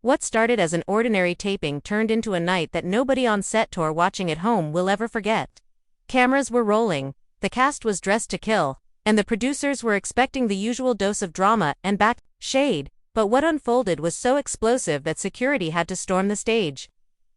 What started as an ordinary taping turned into a night that nobody on set or watching at home will ever forget. Cameras were rolling, the cast was dressed to kill, and the producers were expecting the usual dose of drama and shade, but what unfolded was so explosive that security had to storm the stage.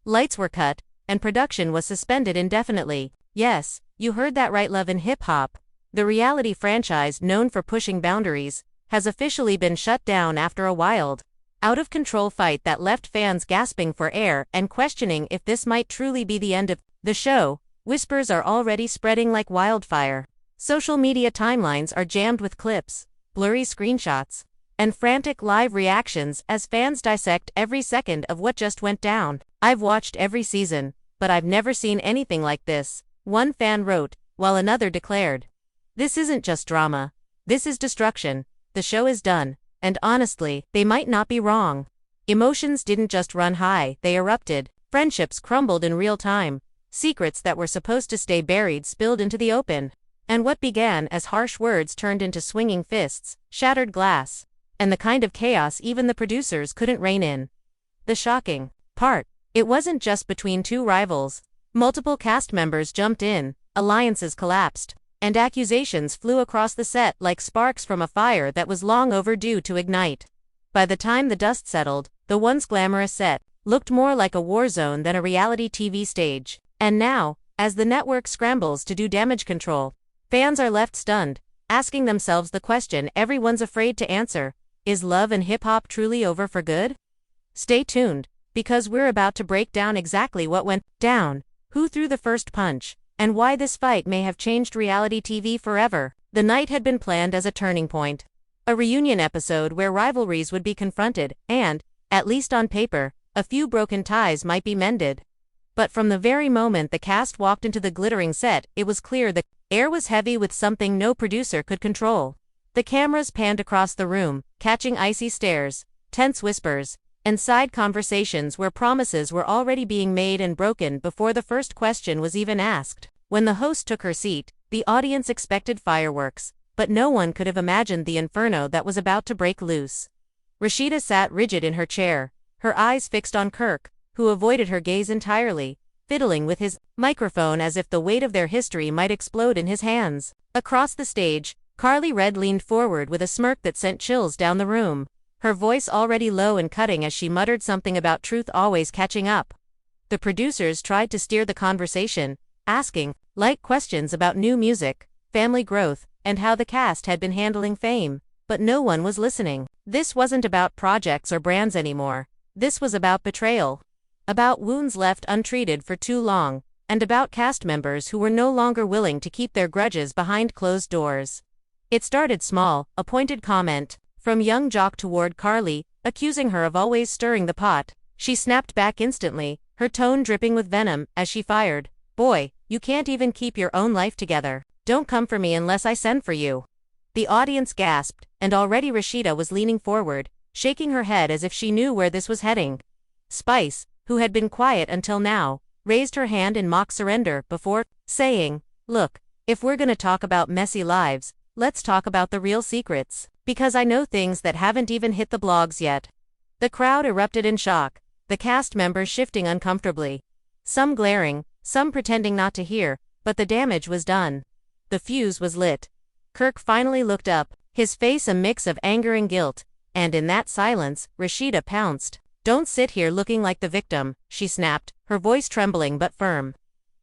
Lights were cut, and production was suspended indefinitely. Yes, you heard that right, Love and Hip Hop. The reality franchise known for pushing boundaries has officially been shut down after a wild, out-of-control fight that left fans gasping for air and questioning if this might truly be the end of the show. Whispers are already spreading like wildfire. Social media timelines are jammed with clips, blurry screenshots, and frantic live reactions as fans dissect every second of what just went down. I've watched every season, but I've never seen anything like this, one fan wrote, while another declared. This isn't just drama. This is destruction. The show is done. And honestly, they might not be wrong. Emotions didn't just run high, they erupted. Friendships crumbled in real time. Secrets that were supposed to stay buried spilled into the open. And what began as harsh words turned into swinging fists, shattered glass, and the kind of chaos even the producers couldn't rein in. The shocking part, it wasn't just between two rivals. Multiple cast members jumped in, alliances collapsed, and accusations flew across the set like sparks from a fire that was long overdue to ignite. By the time the dust settled, the once glamorous set looked more like a war zone than a reality TV stage. And now, as the network scrambles to do damage control, fans are left stunned, asking themselves the question everyone's afraid to answer: is Love and Hip Hop truly over for good? Stay tuned, because we're about to break down exactly what went down, who threw the first punch, and why this fight may have changed reality TV forever. The night had been planned as a turning point. A reunion episode where rivalries would be confronted, and, at least on paper, a few broken ties might be mended. But from the very moment the cast walked into the glittering set, it was clear the air was heavy with something no producer could control. The cameras panned across the room, catching icy stares, tense whispers, and side conversations where promises were already being made and broken before the first question was even asked. When the host took her seat, the audience expected fireworks, but no one could have imagined the inferno that was about to break loose. Rashida sat rigid in her chair, her eyes fixed on Kirk, who avoided her gaze entirely, fiddling with his microphone as if the weight of their history might explode in his hands. Across the stage, Carly Red leaned forward with a smirk that sent chills down the room, her voice already low and cutting as she muttered something about truth always catching up. The producers tried to steer the conversation, asking light questions about new music, family growth, and how the cast had been handling fame, but no one was listening. This wasn't about projects or brands anymore. This was about betrayal. About wounds left untreated for too long, and about cast members who were no longer willing to keep their grudges behind closed doors. It started small, a pointed comment from young Jock toward Carly, accusing her of always stirring the pot. She snapped back instantly, her tone dripping with venom, as she fired, "Boy, you can't even keep your own life together. Don't come for me unless I send for you." The audience gasped, and already Rashida was leaning forward, shaking her head as if she knew where this was heading. Spice, who had been quiet until now, raised her hand in mock surrender before saying, "Look, if we're gonna talk about messy lives, let's talk about the real secrets, because I know things that haven't even hit the blogs yet." The crowd erupted in shock, the cast members shifting uncomfortably. Some glaring, some pretending not to hear, but the damage was done. The fuse was lit. Kirk finally looked up, his face a mix of anger and guilt, and in that silence, Rashida pounced. "Don't sit here looking like the victim," she snapped, her voice trembling but firm.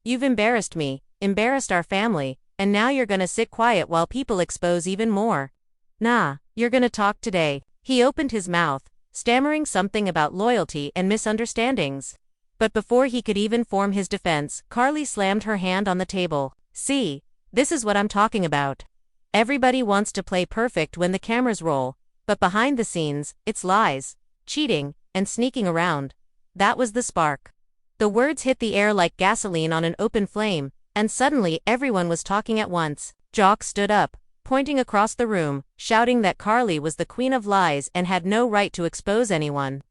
"You've embarrassed me, embarrassed our family, and now you're gonna sit quiet while people expose even more. Nah, you're gonna talk today." He opened his mouth, stammering something about loyalty and misunderstandings. But before he could even form his defense, Carly slammed her hand on the table. "See, this is what I'm talking about. Everybody wants to play perfect when the cameras roll, but behind the scenes, it's lies, cheating, and sneaking around." That was the spark. The words hit the air like gasoline on an open flame, and suddenly everyone was talking at once. Jock stood up, pointing across the room, shouting that Carly was the queen of lies and had no right to expose anyone.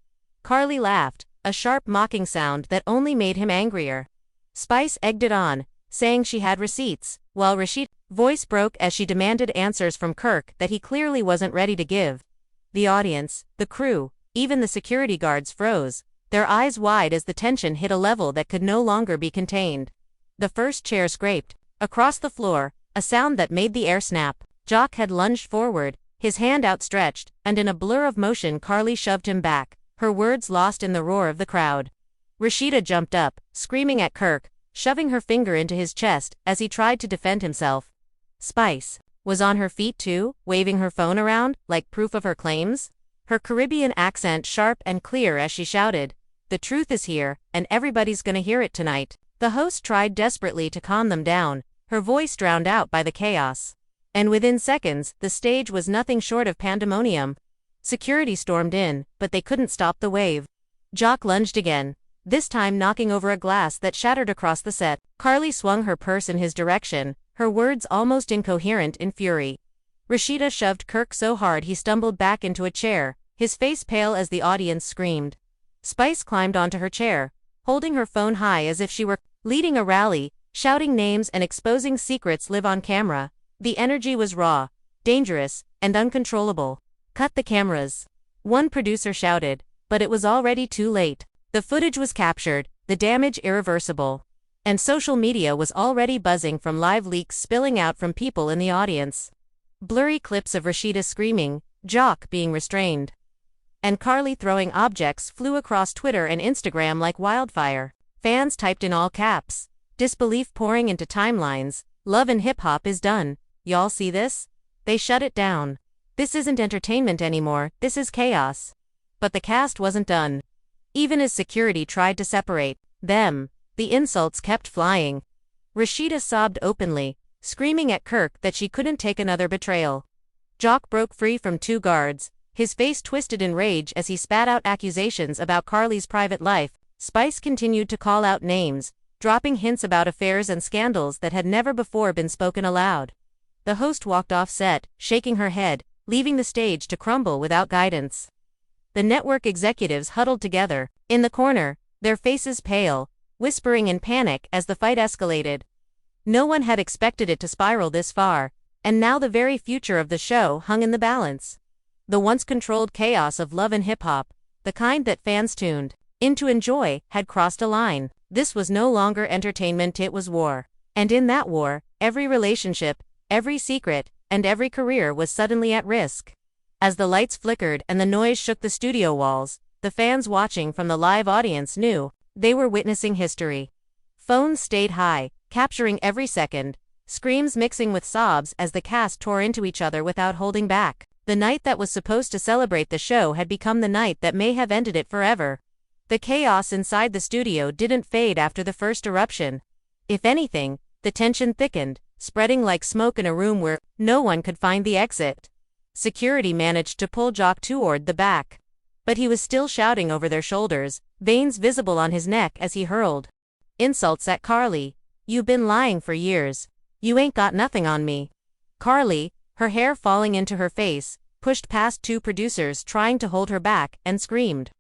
Carly laughed, a sharp mocking sound that only made him angrier. Spice egged it on, saying she had receipts, while Rashida's voice broke as she demanded answers from Kirk that he clearly wasn't ready to give. The audience, the crew, Even the security guards froze, their eyes wide as the tension hit a level that could no longer be contained. The first chair scraped across the floor, a sound that made the air snap. Jock had lunged forward, his hand outstretched, and in a blur of motion Carly shoved him back, her words lost in the roar of the crowd. Rashida jumped up, screaming at Kirk, shoving her finger into his chest as he tried to defend himself. Spice was on her feet too, waving her phone around like proof of her claims, her Caribbean accent sharp and clear as she shouted, "The truth is here, and everybody's gonna hear it tonight." The host tried desperately to calm them down, her voice drowned out by the chaos. And within seconds, the stage was nothing short of pandemonium. Security stormed in, but they couldn't stop the wave. Jock lunged again, this time knocking over a glass that shattered across the set. Carly swung her purse in his direction, her words almost incoherent in fury. Rashida shoved Kirk so hard he stumbled back into a chair, his face pale as the audience screamed. Spice climbed onto her chair, holding her phone high as if she were leading a rally, shouting names and exposing secrets live on camera. The energy was raw, dangerous, and uncontrollable. "Cut the cameras," one producer shouted, but it was already too late. The footage was captured, the damage irreversible. And social media was already buzzing from live leaks spilling out from people in the audience. Blurry clips of Rashida screaming, Jock being restrained, and Carly throwing objects flew across Twitter and Instagram like wildfire. Fans typed in all caps, disbelief pouring into timelines, "Love and hip-hop is done. Y'all see this?" They shut it down. "This isn't entertainment anymore, this is chaos." But the cast wasn't done. Even as security tried to separate them, the insults kept flying. Rashida sobbed openly, screaming at Kirk that she couldn't take another betrayal. Jock broke free from two guards, his face twisted in rage as he spat out accusations about Carly's private life. Spice continued to call out names, dropping hints about affairs and scandals that had never before been spoken aloud. The host walked off set, shaking her head, leaving the stage to crumble without guidance. The network executives huddled together, in the corner, their faces pale, whispering in panic as the fight escalated. No one had expected it to spiral this far, and now the very future of the show hung in the balance. The once controlled chaos of love and hip-hop, the kind that fans tuned in to enjoy, had crossed a line. This was no longer entertainment, it was war. And in that war, every relationship, every secret, and every career was suddenly at risk. As the lights flickered and the noise shook the studio walls, the fans watching from the live audience knew they were witnessing history. Phones stayed high, capturing every second, screams mixing with sobs as the cast tore into each other without holding back. The night that was supposed to celebrate the show had become the night that may have ended it forever. The chaos inside the studio didn't fade after the first eruption. If anything, the tension thickened, spreading like smoke in a room where no one could find the exit. Security managed to pull Jock toward the back, but he was still shouting over their shoulders, veins visible on his neck as he hurled insults at Carly. "You been lying for years. You ain't got nothing on me." Carly, her hair falling into her face, pushed past two producers trying to hold her back and screamed,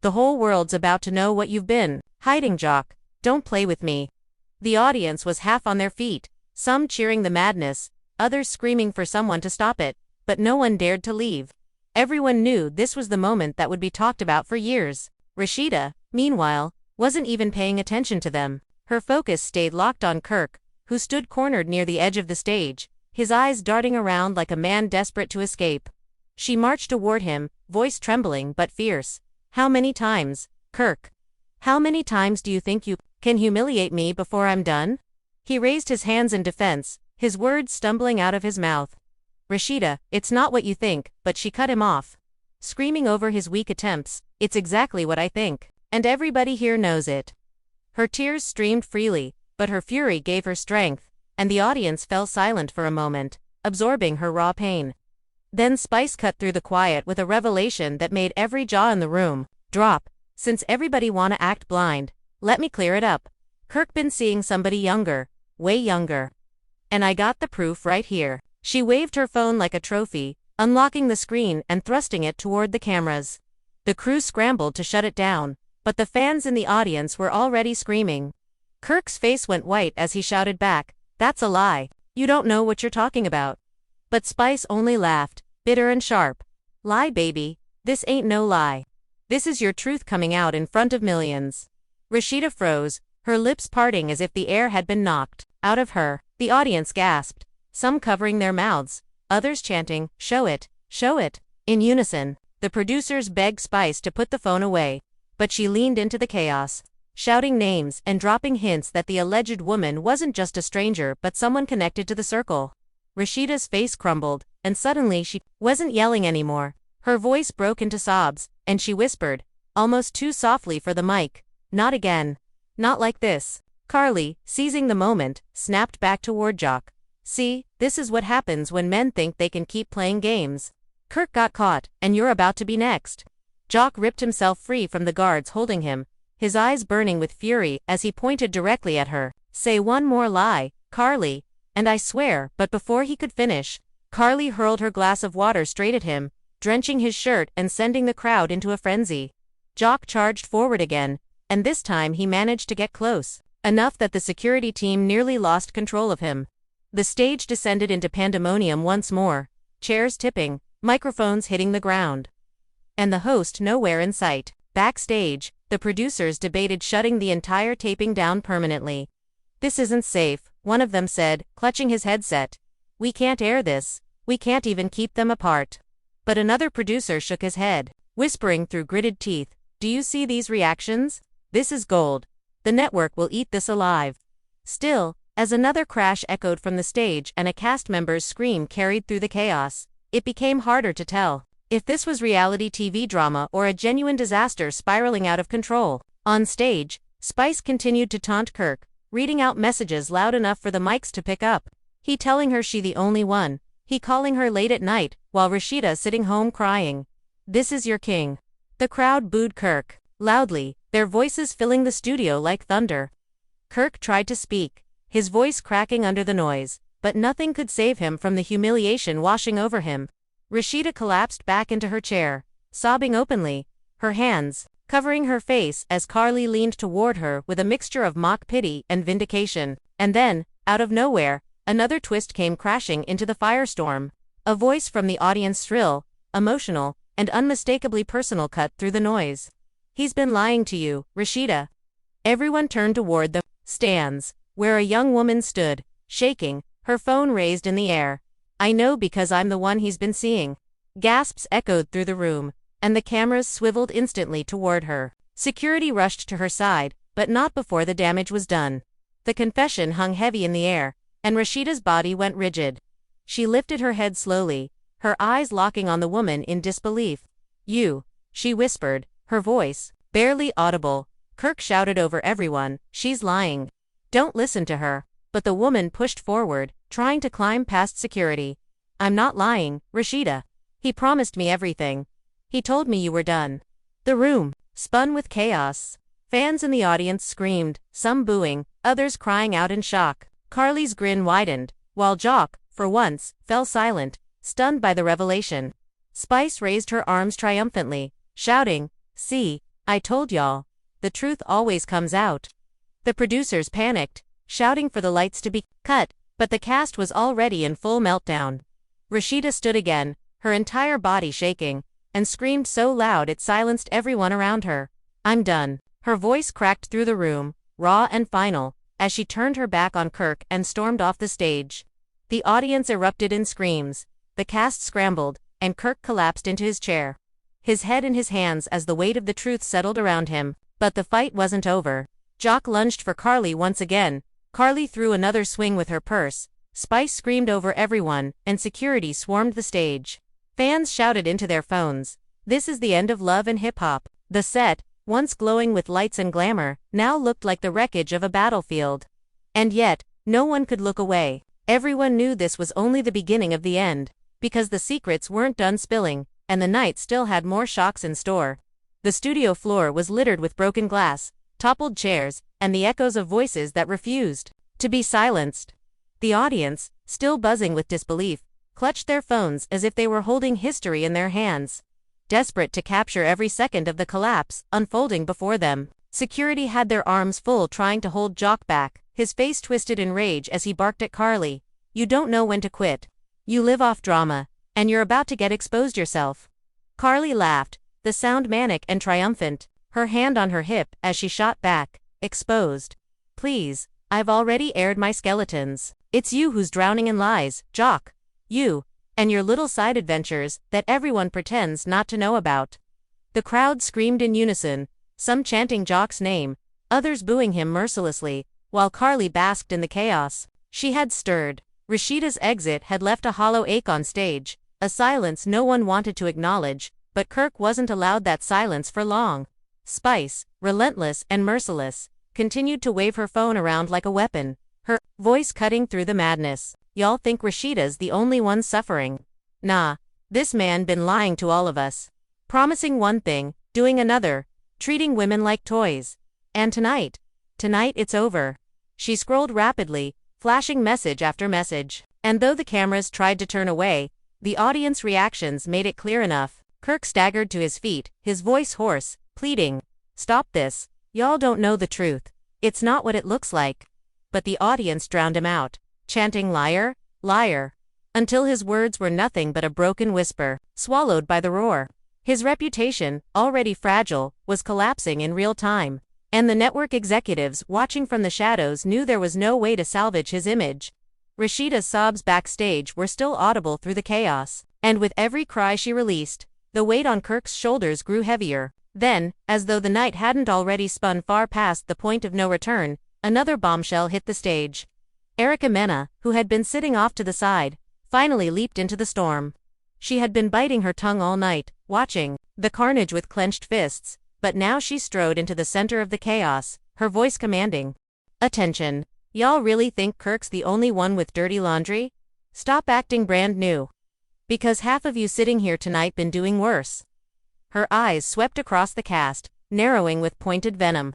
"The whole world's about to know what you've been hiding, Jock. Don't play with me." The audience was half on their feet, some cheering the madness, others screaming for someone to stop it, but no one dared to leave. Everyone knew this was the moment that would be talked about for years. Rashida, meanwhile, wasn't even paying attention to them. Her focus stayed locked on Kirk, who stood cornered near the edge of the stage, his eyes darting around like a man desperate to escape. She marched toward him, voice trembling but fierce. "How many times, Kirk? How many times do you think you can humiliate me before I'm done?" He raised his hands in defense, his words stumbling out of his mouth. "Rashida, it's not what you think," but she cut him off, screaming over his weak attempts, "It's exactly what I think. And everybody here knows it." Her tears streamed freely, but her fury gave her strength, and the audience fell silent for a moment, absorbing her raw pain. Then Spice cut through the quiet with a revelation that made every jaw in the room drop. "Since everybody wanna act blind, let me clear it up. Kirk been seeing somebody younger, way younger. And I got the proof right here." She waved her phone like a trophy, unlocking the screen and thrusting it toward the cameras. The crew scrambled to shut it down, but the fans in the audience were already screaming. Kirk's face went white as he shouted back, "That's a lie. You don't know what you're talking about." But Spice only laughed, bitter and sharp. "Lie, baby. This ain't no lie. This is your truth coming out in front of millions. Rashida froze, her lips parting as if the air had been knocked out of her. The audience gasped, some covering their mouths, others chanting, "Show it, show it." In unison, the producers begged Spice to put the phone away, but she leaned into the chaos, shouting names and dropping hints that the alleged woman wasn't just a stranger but someone connected to the circle. Rashida's face crumbled, and suddenly she wasn't yelling anymore. Her voice broke into sobs, and she whispered, almost too softly for the mic, "Not again. Not like this." Carly, seizing the moment, snapped back toward Jock. "See, this is what happens when men think they can keep playing games. Kirk got caught, and you're about to be next." Jock ripped himself free from the guards holding him, his eyes burning with fury as he pointed directly at her. "Say one more lie, Carly, and I swear." But before he could finish, Carly hurled her glass of water straight at him, drenching his shirt and sending the crowd into a frenzy. Jock charged forward again, and this time he managed to get close, enough that the security team nearly lost control of him. The stage descended into pandemonium once more, chairs tipping, microphones hitting the ground, and the host nowhere in sight. Backstage, the producers debated shutting the entire taping down permanently. "This isn't safe," one of them said, clutching his headset. "We can't air this. We can't even keep them apart." But another producer shook his head, whispering through gritted teeth, "Do you see these reactions? This is gold. The network will eat this alive." Still, as another crash echoed from the stage and a cast member's scream carried through the chaos, it became harder to tell if this was reality TV drama or a genuine disaster spiraling out of control. On stage, Spice continued to taunt Kirk, reading out messages loud enough for the mics to pick up. He telling her she the only one, he calling her late at night, while Rashida sitting home crying. "This is your king." The crowd booed Kirk, loudly, their voices filling the studio like thunder. Kirk tried to speak, his voice cracking under the noise, but nothing could save him from the humiliation washing over him. Rashida collapsed back into her chair, sobbing openly, her hands covering her face as Carly leaned toward her with a mixture of mock pity and vindication. And then, out of nowhere, another twist came crashing into the firestorm. A voice from the audience, shrill, emotional, and unmistakably personal, cut through the noise. "He's been lying to you, Rashida." Everyone turned toward the stands, where a young woman stood, shaking, her phone raised in the air. "I know because I'm the one he's been seeing." Gasps echoed through the room, and the cameras swiveled instantly toward her. Security rushed to her side, but not before the damage was done. The confession hung heavy in the air, and Rashida's body went rigid. She lifted her head slowly, her eyes locking on the woman in disbelief. "You," she whispered, her voice barely audible. Kirk shouted over everyone, "She's lying. Don't listen to her." But the woman pushed forward, trying to climb past security. "I'm not lying, Rashida. He promised me everything. He told me you were done." The room spun with chaos. Fans in the audience screamed, some booing, others crying out in shock. Carly's grin widened, while Jock, for once, fell silent, stunned by the revelation. Spice raised her arms triumphantly, shouting, "See, I told y'all. The truth always comes out." The producers panicked, shouting for the lights to be cut, but the cast was already in full meltdown. Rashida stood again, her entire body shaking, and screamed so loud it silenced everyone around her. "I'm done." Her voice cracked through the room, raw and final, as she turned her back on Kirk and stormed off the stage. The audience erupted in screams, the cast scrambled, and Kirk collapsed into his chair, his head in his hands as the weight of the truth settled around him. But the fight wasn't over. Jock lunged for Carly once again. Carly threw another swing with her purse. Spice screamed over everyone, and security swarmed the stage. Fans shouted into their phones, "This is the end of love and hip-hop." The set, once glowing with lights and glamour, now looked like the wreckage of a battlefield. And yet, no one could look away. Everyone knew this was only the beginning of the end, because the secrets weren't done spilling, and the night still had more shocks in store. The studio floor was littered with broken glass, toppled chairs, and the echoes of voices that refused to be silenced. The audience, still buzzing with disbelief, clutched their phones as if they were holding history in their hands, desperate to capture every second of the collapse unfolding before them. Security had their arms full trying to hold Jock back, his face twisted in rage as he barked at Carly. "You don't know when to quit. You live off drama, and you're about to get exposed yourself." Carly laughed, the sound manic and triumphant, her hand on her hip as she shot back, exposed. Please, I've already aired my skeletons. It's you who's drowning in lies, Jock. You, and your little side adventures that everyone pretends not to know about. The crowd screamed in unison, some chanting Jock's name, others booing him mercilessly, while Carly basked in the chaos. She had stirred. Rashida's exit had left a hollow ache on stage, a silence no one wanted to acknowledge, but Kirk wasn't allowed that silence for long. Spice, relentless and merciless, continued to wave her phone around like a weapon, her voice cutting through the madness. Y'all think Rashida's the only one suffering? Nah, this man been lying to all of us. Promising one thing, doing another, treating women like toys. And tonight it's over. She scrolled rapidly, flashing message after message. And though the cameras tried to turn away, the audience reactions made it clear enough. Kirk staggered to his feet, his voice hoarse, pleading. Stop this. Y'all don't know the truth. It's not what it looks like. But the audience drowned him out, chanting liar, liar, until his words were nothing but a broken whisper, swallowed by the roar. His reputation, already fragile, was collapsing in real time. And the network executives watching from the shadows knew there was no way to salvage his image. Rashida's sobs backstage were still audible through the chaos, and with every cry she released, the weight on Kirk's shoulders grew heavier. Then, as though the night hadn't already spun far past the point of no return, another bombshell hit the stage. Mena, who had been sitting off to the side, finally leaped into the storm. She had been biting her tongue all night, watching the carnage with clenched fists, but now she strode into the center of the chaos, her voice commanding. Attention. Y'all really think Kirk's the only one with dirty laundry? Stop acting brand new. Because half of you sitting here tonight been doing worse. Her eyes swept across the cast, narrowing with pointed venom.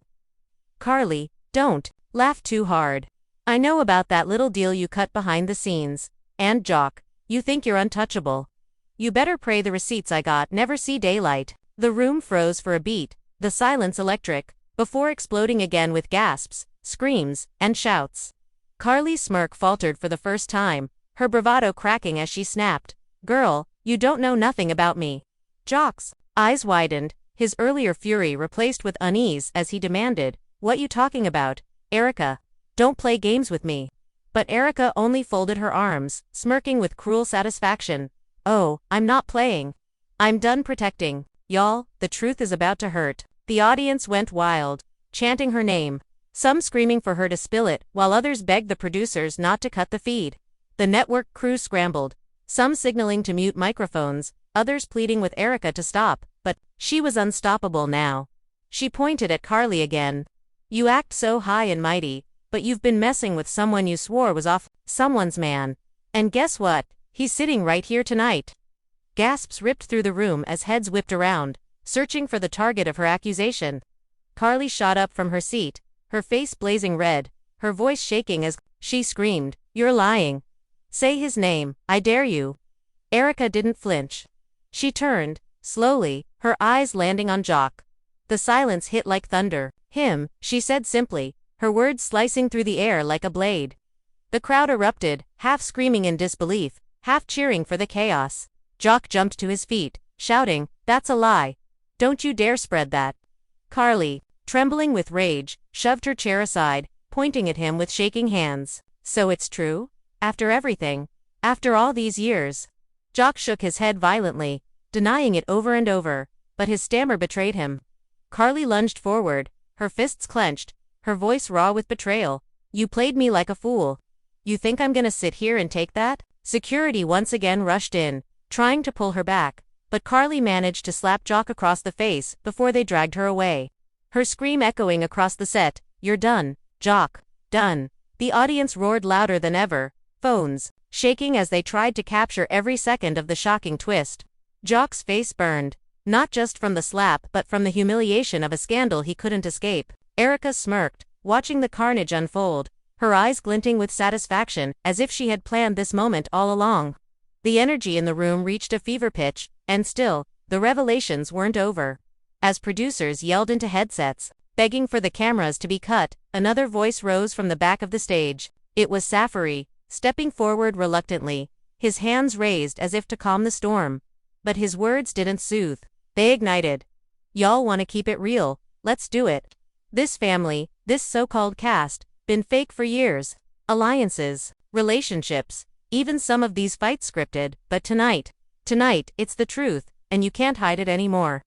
Carly, don't laugh too hard. I know about that little deal you cut behind the scenes. And Jock, you think you're untouchable. You better pray the receipts I got never see daylight. The room froze for a beat, the silence electric, before exploding again with gasps, screams, and shouts. Carly's smirk faltered for the first time, her bravado cracking as she snapped. Girl, you don't know nothing about me. Jock's eyes widened, his earlier fury replaced with unease as he demanded, what you talking about, Erica? Don't play games with me. But Erica only folded her arms, smirking with cruel satisfaction. Oh, I'm not playing. I'm done protecting. Y'all, the truth is about to hurt. The audience went wild, chanting her name, some screaming for her to spill it, while others begged the producers not to cut the feed. The network crew scrambled, some signaling to mute microphones, others pleading with Erica to stop, but she was unstoppable now. She pointed at Carly again. You act so high and mighty, but you've been messing with someone you swore was off someone's man. And guess what? He's sitting right here tonight. Gasps ripped through the room as heads whipped around, searching for the target of her accusation. Carly shot up from her seat, her face blazing red, her voice shaking as she screamed, You're lying. Say his name, I dare you. Erica didn't flinch. She turned, slowly, her eyes landing on Jock. The silence hit like thunder. Him, she said simply, her words slicing through the air like a blade. The crowd erupted, half screaming in disbelief, half cheering for the chaos. Jock jumped to his feet, shouting, That's a lie. Don't you dare spread that. Carly, trembling with rage, shoved her chair aside, pointing at him with shaking hands. So it's true? After everything? After all these years? Jock shook his head violently, denying it over and over, but his stammer betrayed him. Carly lunged forward, her fists clenched, her voice raw with betrayal. You played me like a fool. You think I'm gonna sit here and take that? Security once again rushed in, trying to pull her back, but Carly managed to slap Jock across the face before they dragged her away. Her scream echoing across the set, You're done, Jock, done. The audience roared louder than ever, phones shaking as they tried to capture every second of the shocking twist. Jock's face burned, not just from the slap but from the humiliation of a scandal he couldn't escape. Erica smirked, watching the carnage unfold, her eyes glinting with satisfaction as if she had planned this moment all along. The energy in the room reached a fever pitch, and still, the revelations weren't over. As producers yelled into headsets, begging for the cameras to be cut, another voice rose from the back of the stage. It was Safari, stepping forward reluctantly, his hands raised as if to calm the storm. But his words didn't soothe. They ignited. Y'all wanna keep it real, let's do it. This family, this so-called cast, been fake for years. Alliances, relationships, even some of these fights scripted, but tonight, it's the truth, and you can't hide it anymore.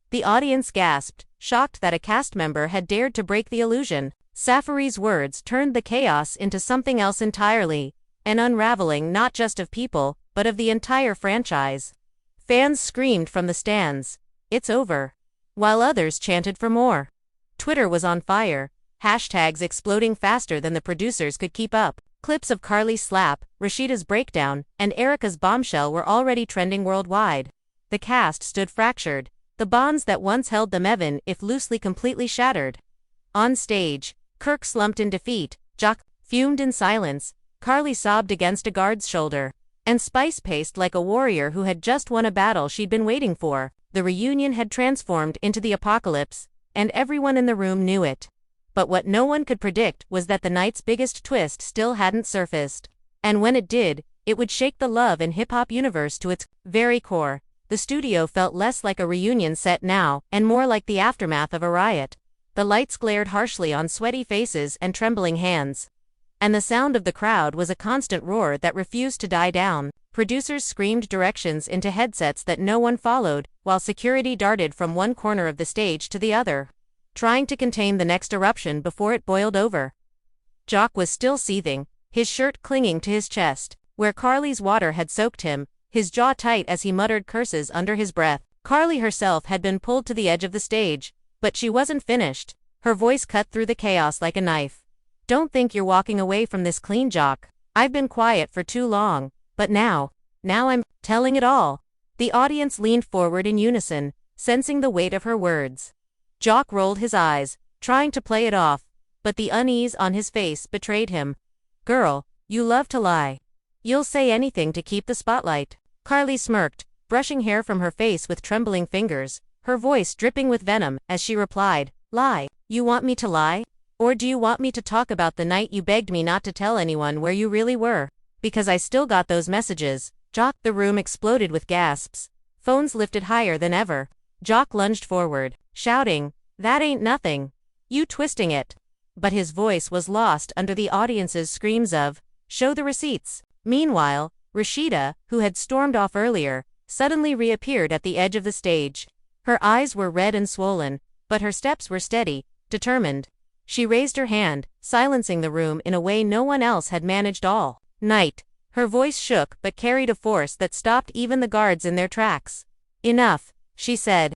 The audience gasped, shocked that a cast member had dared to break the illusion. Safari's words turned the chaos into something else entirely, an unraveling not just of people, but of the entire franchise. Fans screamed from the stands, "It's over," while others chanted for more. Twitter was on fire, hashtags exploding faster than the producers could keep up. Clips of Carly's slap, Rashida's breakdown, and Erica's bombshell were already trending worldwide. The cast stood fractured, the bonds that once held them even if loosely completely shattered. On stage, Kirk slumped in defeat, Jock fumed in silence, Carly sobbed against a guard's shoulder, and Spice paced like a warrior who had just won a battle she'd been waiting for. The reunion had transformed into the apocalypse, and everyone in the room knew it. But what no one could predict was that the night's biggest twist still hadn't surfaced. And when it did, it would shake the love and hip-hop universe to its very core. The studio felt less like a reunion set now, and more like the aftermath of a riot. The lights glared harshly on sweaty faces and trembling hands. And the sound of the crowd was a constant roar that refused to die down. Producers screamed directions into headsets that no one followed, while security darted from one corner of the stage to the other, trying to contain the next eruption before it boiled over. Jock was still seething, his shirt clinging to his chest, where Carly's water had soaked him, his jaw tight as he muttered curses under his breath. Carly herself had been pulled to the edge of the stage, but she wasn't finished. Her voice cut through the chaos like a knife. "Don't think you're walking away from this clean, Jock. I've been quiet for too long, but now I'm telling it all." The audience leaned forward in unison, sensing the weight of her words. Jock rolled his eyes, trying to play it off, but the unease on his face betrayed him. "Girl, you love to lie. You'll say anything to keep the spotlight." Carly smirked, brushing hair from her face with trembling fingers, her voice dripping with venom as she replied, "Lie? You want me to lie? Or do you want me to talk about the night you begged me not to tell anyone where you really were? Because I still got those messages." Jock. The room exploded with gasps. Phones lifted higher than ever. Jock lunged forward, shouting, "That ain't nothing. You twisting it." But his voice was lost under the audience's screams of, "Show the receipts." Meanwhile, Rashida, who had stormed off earlier, suddenly reappeared at the edge of the stage. Her eyes were red and swollen, but her steps were steady, determined. She raised her hand, silencing the room in a way no one else had managed all night. Her voice shook but carried a force that stopped even the guards in their tracks. "Enough," she said.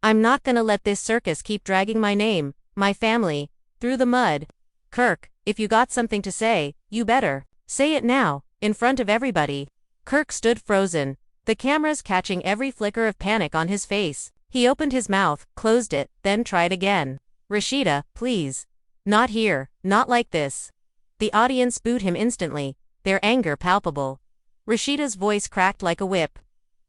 "I'm not gonna let this circus keep dragging my name, my family, through the mud. Kirk, if you got something to say, you better say it now, in front of everybody." Kirk stood frozen, the cameras catching every flicker of panic on his face. He opened his mouth, closed it, then tried again. "Rashida, please. Not here, not like this." The audience booed him instantly, their anger palpable. Rashida's voice cracked like a whip.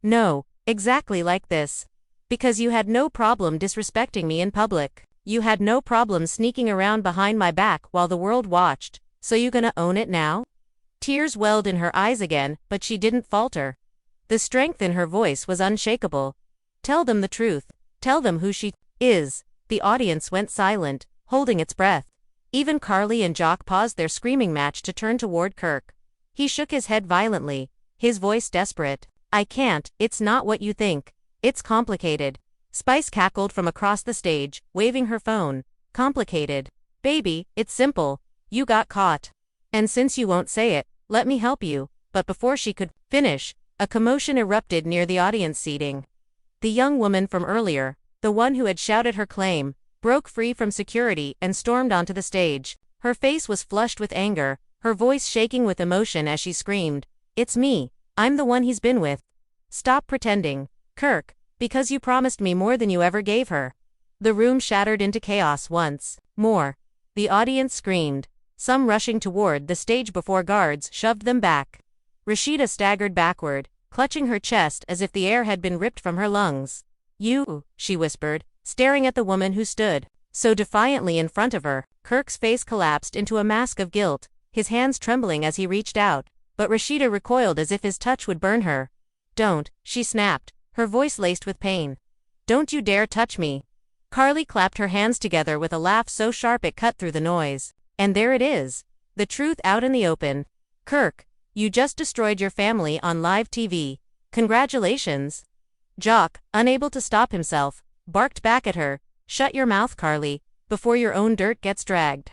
"No, exactly like this. Because you had no problem disrespecting me in public. You had no problem sneaking around behind my back while the world watched, so you gonna own it now?" Tears welled in her eyes again, but she didn't falter. The strength in her voice was unshakable. "Tell them the truth. Tell them who she is." The audience went silent, holding its breath. Even Carly and Jock paused their screaming match to turn toward Kirk. He shook his head violently, his voice desperate. "I can't, it's not what you think. It's complicated." Spice cackled from across the stage, waving her phone. "Complicated? Baby, it's simple. You got caught. And since you won't say it, let me help you." But before she could finish, a commotion erupted near the audience seating. The young woman from earlier, the one who had shouted her claim, broke free from security and stormed onto the stage. Her face was flushed with anger, her voice shaking with emotion as she screamed, "It's me. I'm the one he's been with. Stop pretending, Kirk, because you promised me more than you ever gave her." The room shattered into chaos once more. The audience screamed, some rushing toward the stage before guards shoved them back. Rashida staggered backward, clutching her chest as if the air had been ripped from her lungs. "You," she whispered, staring at the woman who stood so defiantly in front of her. Kirk's face collapsed into a mask of guilt, his hands trembling as he reached out, but Rashida recoiled as if his touch would burn her. "Don't," she snapped, her voice laced with pain. Don't you dare touch me. Carly clapped her hands together with a laugh so sharp it cut through the noise. And there it is. The truth out in the open. Kirk, you just destroyed your family on live TV. Congratulations. Jock, unable to stop himself, barked back at her, "Shut your mouth, Carly, before your own dirt gets dragged."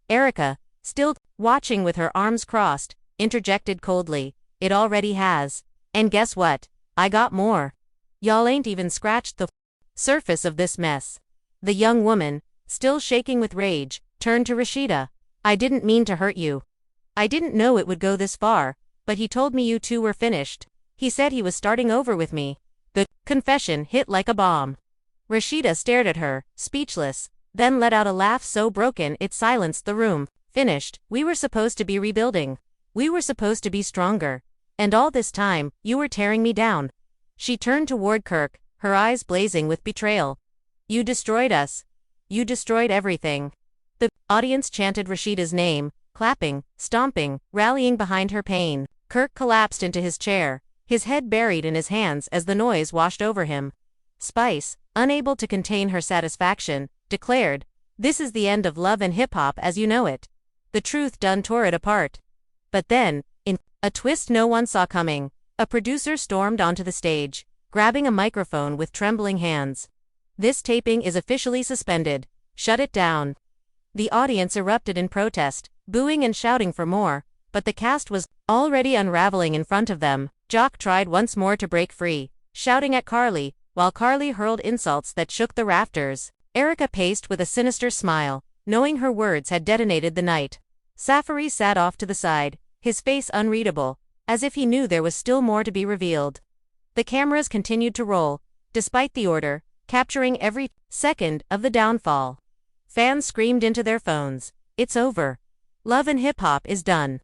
Erica, still watching with her arms crossed, interjected coldly, "It already has. And guess what? I got more. Y'all ain't even scratched the surface of this mess." The young woman, still shaking with rage, turned to Rashida. "I didn't mean to hurt you. I didn't know it would go this far, but he told me you two were finished. He said he was starting over with me." The confession hit like a bomb. Rashida stared at her, speechless, then let out a laugh so broken it silenced the room. "Finished? We were supposed to be rebuilding. We were supposed to be stronger. And all this time, you were tearing me down." She turned toward Kirk, her eyes blazing with betrayal. "You destroyed us. You destroyed everything." The audience chanted Rashida's name, clapping, stomping, rallying behind her pain. Kirk collapsed into his chair, his head buried in his hands as the noise washed over him. Spice, unable to contain her satisfaction, declared, "This is the end of love and hip-hop as you know it." The truth done tore it apart. But then, in a twist no one saw coming, a producer stormed onto the stage, grabbing a microphone with trembling hands. "This taping is officially suspended. Shut it down." The audience erupted in protest, booing and shouting for more, but the cast was already unraveling in front of them. Jock tried once more to break free, shouting at Carly, while Carly hurled insults that shook the rafters. Erica paced with a sinister smile, knowing her words had detonated the night. Safari sat off to the side, his face unreadable, as if he knew there was still more to be revealed. The cameras continued to roll, despite the order, capturing every second of the downfall. Fans screamed into their phones, "It's over. Love and hip-hop is done."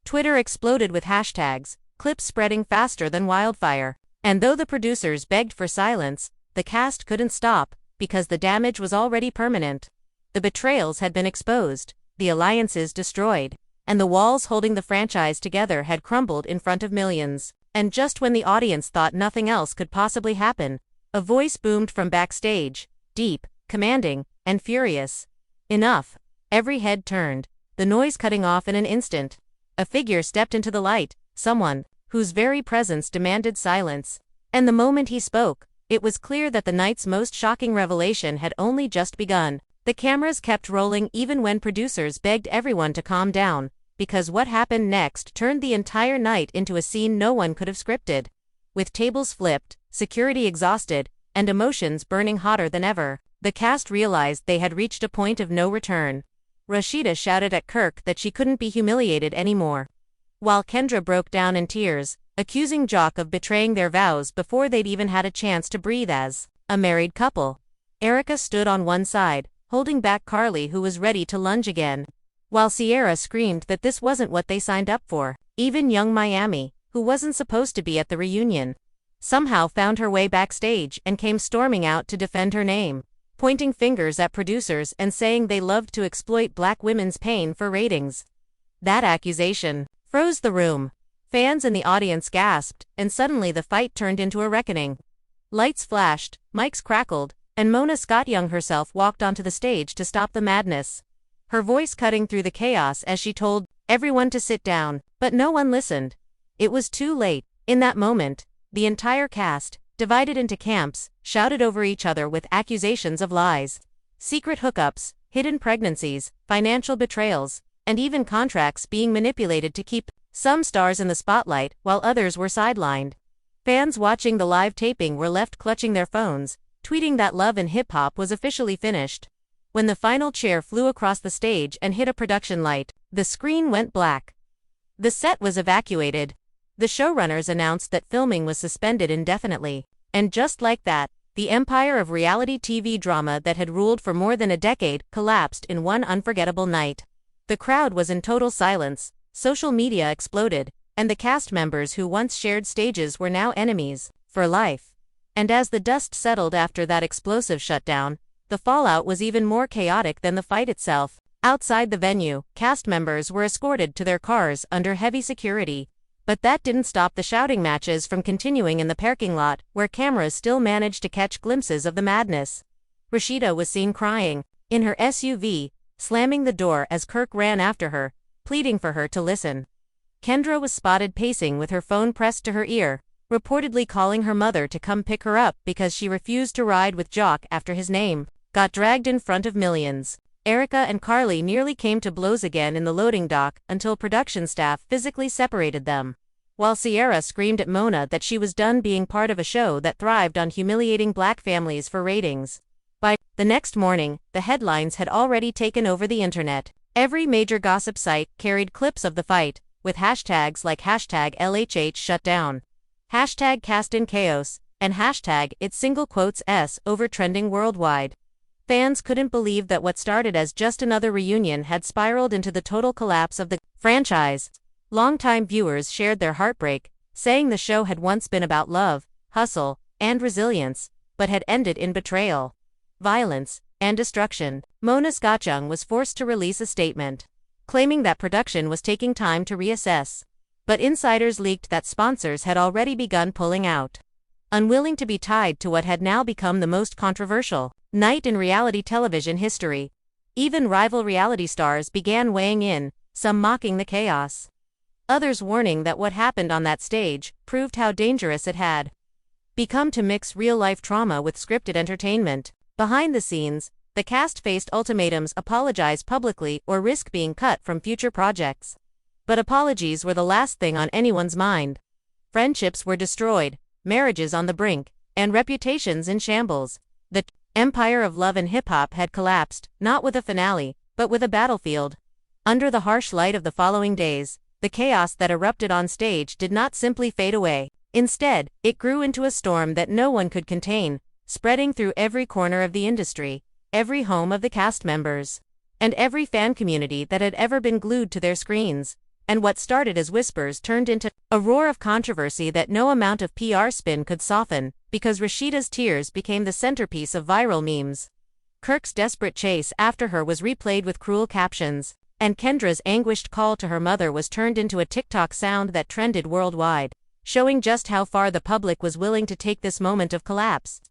Twitter exploded with hashtags, clips spreading faster than wildfire. And though the producers begged for silence, the cast couldn't stop, because the damage was already permanent. The betrayals had been exposed, the alliances destroyed, and the walls holding the franchise together had crumbled in front of millions. And just when the audience thought nothing else could possibly happen, a voice boomed from backstage, deep, commanding, and furious. "Enough." Every head turned, the noise cutting off in an instant. A figure stepped into the light, someone whose very presence demanded silence. And the moment he spoke, it was clear that the night's most shocking revelation had only just begun. The cameras kept rolling even when producers begged everyone to calm down, because what happened next turned the entire night into a scene no one could have scripted. With tables flipped, security exhausted, and emotions burning hotter than ever, the cast realized they had reached a point of no return. Rashida shouted at Kirk that she couldn't be humiliated anymore, while Kendra broke down in tears, accusing Jock of betraying their vows before they'd even had a chance to breathe as a married couple. Erica stood on one side, holding back Carly, who was ready to lunge again, while Sierra screamed that this wasn't what they signed up for. Even young Miami, who wasn't supposed to be at the reunion, somehow found her way backstage and came storming out to defend her name, pointing fingers at producers and saying they loved to exploit black women's pain for ratings. That accusation froze the room. Fans in the audience gasped, and suddenly the fight turned into a reckoning. Lights flashed, mics crackled, and Mona Scott-Young herself walked onto the stage to stop the madness, her voice cutting through the chaos as she told everyone to sit down, but no one listened. It was too late. In that moment, the entire cast, divided into camps, shouted over each other with accusations of lies, secret hookups, hidden pregnancies, financial betrayals, and even contracts being manipulated to keep some stars in the spotlight while others were sidelined. Fans watching the live taping were left clutching their phones, tweeting that Love and Hip Hop was officially finished. When the final chair flew across the stage and hit a production light, the screen went black. The set was evacuated. The showrunners announced that filming was suspended indefinitely. And just like that, the empire of reality TV drama that had ruled for more than a decade collapsed in one unforgettable night. The crowd was in total silence, social media exploded, and the cast members who once shared stages were now enemies, for life. And as the dust settled after that explosive shutdown, the fallout was even more chaotic than the fight itself. Outside the venue, cast members were escorted to their cars under heavy security, But that didn't stop the shouting matches from continuing in the parking lot, where cameras still managed to catch glimpses of the madness. Rashida was seen crying in her SUV, slamming the door as Kirk ran after her, pleading for her to listen. Kendra was spotted pacing with her phone pressed to her ear, reportedly calling her mother to come pick her up because she refused to ride with Jock after his name got dragged in front of millions. Erica and Carly nearly came to blows again in the loading dock until production staff physically separated them. While Sierra screamed at Mona that she was done being part of a show that thrived on humiliating black families for ratings. By the next morning, the headlines had already taken over the internet. Every major gossip site carried clips of the fight, with hashtags like hashtag LHH shutdown, hashtag cast in chaos, and hashtag #S over trending worldwide. Fans couldn't believe that what started as just another reunion had spiraled into the total collapse of the franchise. Longtime viewers shared their heartbreak, saying the show had once been about love, hustle, and resilience, but had ended in betrayal, violence, and destruction. Mona Scotchung was forced to release a statement, claiming that production was taking time to reassess. But insiders leaked that sponsors had already begun pulling out, unwilling to be tied to what had now become the most controversial night in reality television history. Even rival reality stars began weighing in, some mocking the chaos, others warning that what happened on that stage proved how dangerous it had become to mix real-life trauma with scripted entertainment. Behind the scenes, the cast faced ultimatums: apologize publicly or risk being cut from future projects. But apologies were the last thing on anyone's mind. Friendships were destroyed, marriages on the brink, and reputations in shambles. The empire of love and hip-hop had collapsed, not with a finale, but with a battlefield. Under the harsh light of the following days, the chaos that erupted on stage did not simply fade away. Instead, it grew into a storm that no one could contain, spreading through every corner of the industry, every home of the cast members, and every fan community that had ever been glued to their screens. And what started as whispers turned into a roar of controversy that no amount of PR spin could soften, because Rashida's tears became the centerpiece of viral memes. Kirk's desperate chase after her was replayed with cruel captions, and Kendra's anguished call to her mother was turned into a TikTok sound that trended worldwide, showing just how far the public was willing to take this moment of collapse.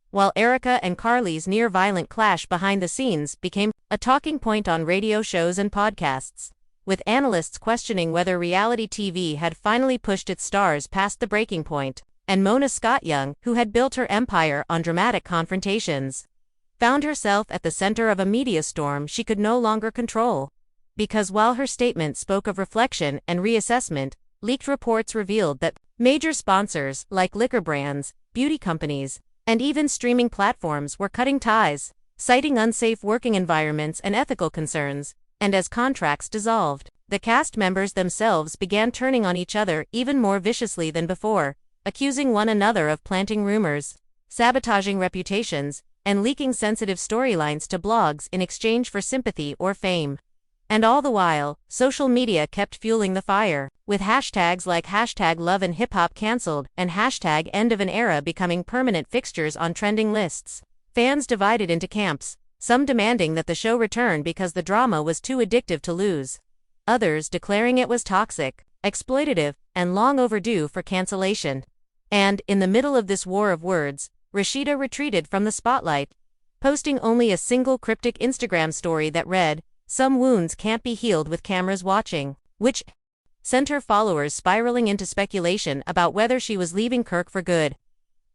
While Erica and Carly's near-violent clash behind the scenes became a talking point on radio shows and podcasts, with analysts questioning whether reality TV had finally pushed its stars past the breaking point, and Mona Scotchung, who had built her empire on dramatic confrontations, found herself at the center of a media storm she could no longer control. Because while her statement spoke of reflection and reassessment, leaked reports revealed that major sponsors like liquor brands, beauty companies, and even streaming platforms were cutting ties, citing unsafe working environments and ethical concerns. And as contracts dissolved, the cast members themselves began turning on each other even more viciously than before, accusing one another of planting rumors, sabotaging reputations, and leaking sensitive storylines to blogs in exchange for sympathy or fame. And all the while, social media kept fueling the fire, with hashtags like hashtag love and hip hop cancelled and hashtag end of an era becoming permanent fixtures on trending lists. Fans divided into camps, some demanding that the show return because the drama was too addictive to lose, others declaring it was toxic, exploitative, and long overdue for cancellation. And, in the middle of this war of words, Rashida retreated from the spotlight, posting only a single cryptic Instagram story that read, "Some wounds can't be healed with cameras watching," which sent her followers spiraling into speculation about whether she was leaving Kirk for good.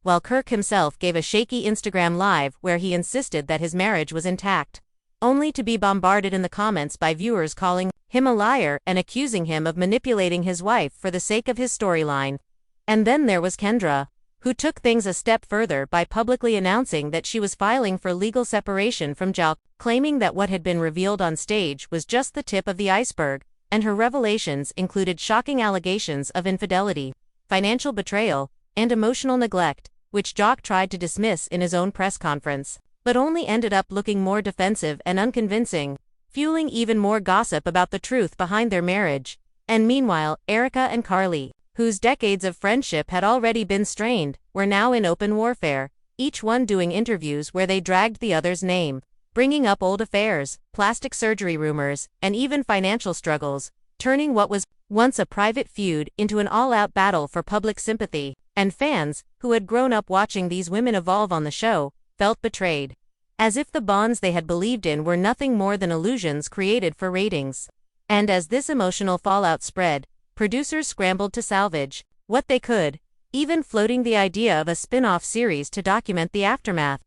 While Kirk himself gave a shaky Instagram live where he insisted that his marriage was intact, only to be bombarded in the comments by viewers calling him a liar and accusing him of manipulating his wife for the sake of his storyline. And then there was Kendra, who took things a step further by publicly announcing that she was filing for legal separation from Jock, claiming that what had been revealed on stage was just the tip of the iceberg, and her revelations included shocking allegations of infidelity, financial betrayal, and emotional neglect, which Jock tried to dismiss in his own press conference, but only ended up looking more defensive and unconvincing, fueling even more gossip about the truth behind their marriage. And meanwhile, Erica and Carly, whose decades of friendship had already been strained, were now in open warfare, each one doing interviews where they dragged the other's name, bringing up old affairs, plastic surgery rumors, and even financial struggles, turning what was once a private feud, into an all-out battle for public sympathy, and fans, who had grown up watching these women evolve on the show, felt betrayed. As if the bonds they had believed in were nothing more than illusions created for ratings. And as this emotional fallout spread, producers scrambled to salvage what they could, even floating the idea of a spin-off series to document the aftermath.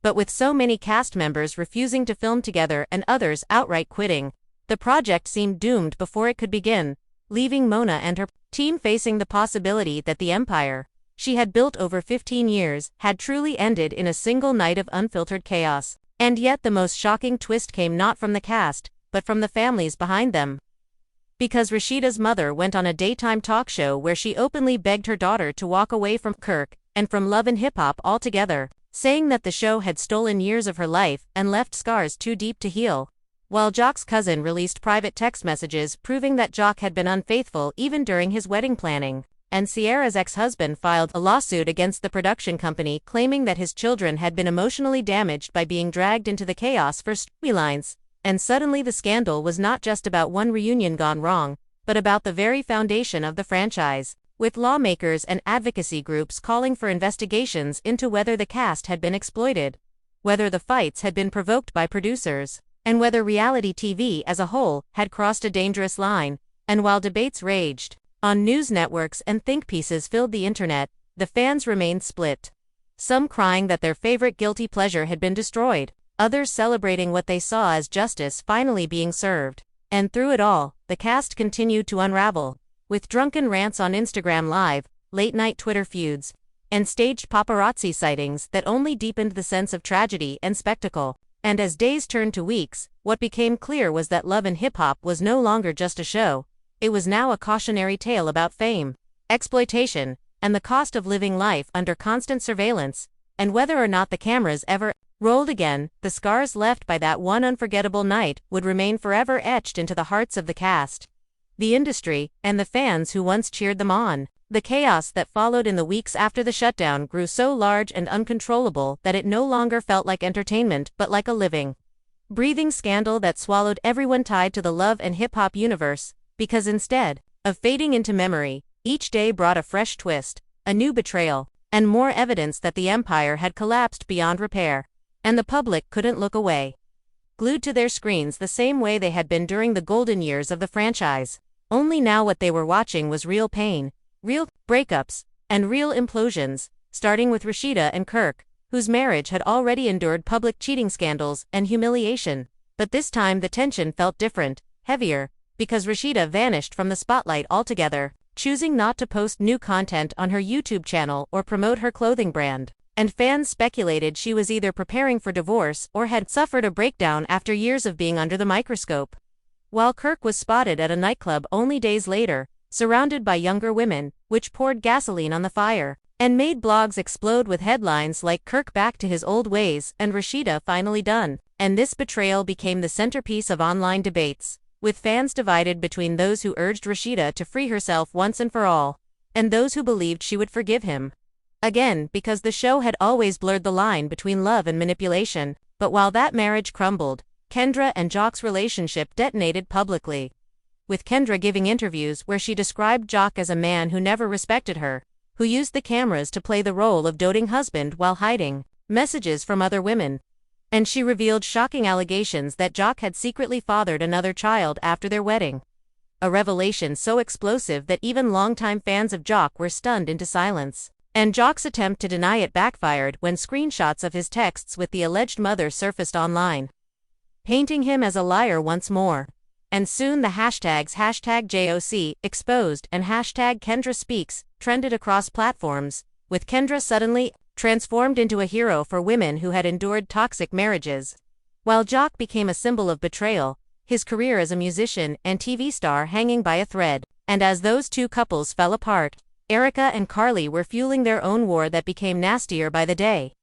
But with so many cast members refusing to film together and others outright quitting, the project seemed doomed before it could begin, leaving Mona and her team facing the possibility that the empire she had built over 15 years had truly ended in a single night of unfiltered chaos. And yet the most shocking twist came not from the cast, but from the families behind them. Because Rashida's mother went on a daytime talk show where she openly begged her daughter to walk away from Kirk and from Love and Hip Hop altogether, saying that the show had stolen years of her life and left scars too deep to heal. While Jock's cousin released private text messages proving that Jock had been unfaithful even during his wedding planning, and Sierra's ex-husband filed a lawsuit against the production company claiming that his children had been emotionally damaged by being dragged into the chaos for storylines. And suddenly the scandal was not just about one reunion gone wrong, but about the very foundation of the franchise, with lawmakers and advocacy groups calling for investigations into whether the cast had been exploited, whether the fights had been provoked by producers, and whether reality TV as a whole had crossed a dangerous line. And while debates raged on news networks and think pieces filled the internet, the fans remained split. Some crying that their favorite guilty pleasure had been destroyed, others celebrating what they saw as justice finally being served. And through it all, the cast continued to unravel, with drunken rants on Instagram Live, late-night Twitter feuds, and staged paparazzi sightings that only deepened the sense of tragedy and spectacle. And as days turned to weeks, what became clear was that Love and Hip Hop was no longer just a show. It was now a cautionary tale about fame, exploitation, and the cost of living life under constant surveillance. And whether or not the cameras ever rolled again, the scars left by that one unforgettable night would remain forever etched into the hearts of the cast, the industry, and the fans who once cheered them on. The chaos that followed in the weeks after the shutdown grew so large and uncontrollable that it no longer felt like entertainment but like a living, breathing scandal that swallowed everyone tied to the Love and Hip Hop universe, because instead of fading into memory, each day brought a fresh twist, a new betrayal, and more evidence that the empire had collapsed beyond repair. And the public couldn't look away, glued to their screens the same way they had been during the golden years of the franchise. Only now what they were watching was real pain, real breakups, and real implosions, starting with Rashida and Kirk, whose marriage had already endured public cheating scandals and humiliation. But this time the tension felt different, heavier, because Rashida vanished from the spotlight altogether, choosing not to post new content on her YouTube channel or promote her clothing brand. And fans speculated she was either preparing for divorce or had suffered a breakdown after years of being under the microscope. While Kirk was spotted at a nightclub only days later, surrounded by younger women, which poured gasoline on the fire, and made blogs explode with headlines like "Kirk back to his old ways" and "Rashida finally done." And this betrayal became the centerpiece of online debates, with fans divided between those who urged Rashida to free herself once and for all, and those who believed she would forgive him. Again, because the show had always blurred the line between love and manipulation. But while that marriage crumbled, Kendra and Jock's relationship detonated publicly, with Kendra giving interviews where she described Jock as a man who never respected her, who used the cameras to play the role of doting husband while hiding messages from other women. And she revealed shocking allegations that Jock had secretly fathered another child after their wedding. A revelation so explosive that even longtime fans of Jock were stunned into silence. And Jock's attempt to deny it backfired when screenshots of his texts with the alleged mother surfaced online, painting him as a liar once more. And soon the hashtags #JOC exposed and #Kendra Speaks trended across platforms, with Kendra suddenly transformed into a hero for women who had endured toxic marriages, while Jock became a symbol of betrayal, his career as a musician and TV star hanging by a thread. And as those two couples fell apart, Erica and Carly were fueling their own war that became nastier by the day,